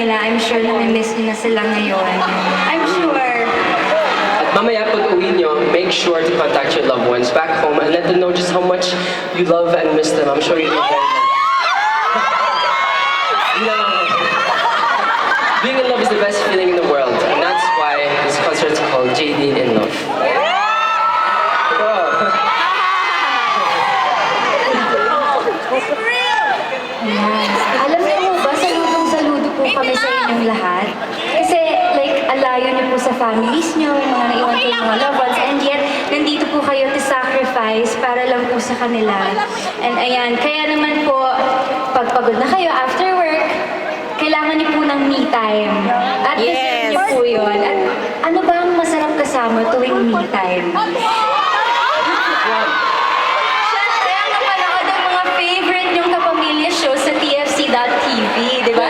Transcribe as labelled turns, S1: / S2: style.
S1: nila. I'm sure na miss niyo na sila ngayon. I'm sure.
S2: At mamaya pag uwi nyo, make sure to contact your loved ones back home and let them know just how much you love and miss them. I'm sure you'll be very being in love is the best feeling in the world, and that's why this concert is called JD in Love.
S1: Ayan. Alam niyo po ba, saludong-saludo po kami sa inyong lahat. Kasi, like, alayo niyo po sa families niyo, yung mga naiwan ko yung mga loved ones, and yet, nandito po kayo to sacrifice para lang po sa kanila. And ayan, kaya naman po, pag pagod na kayo after work, kailangan niyo po ng me time. At deserve niyo po yun. At ano ba ang masarap kasama tuwing me time? Siyempre, ang napanood ang mga favorite niyong kapamilya show sa TFC.tv, di ba?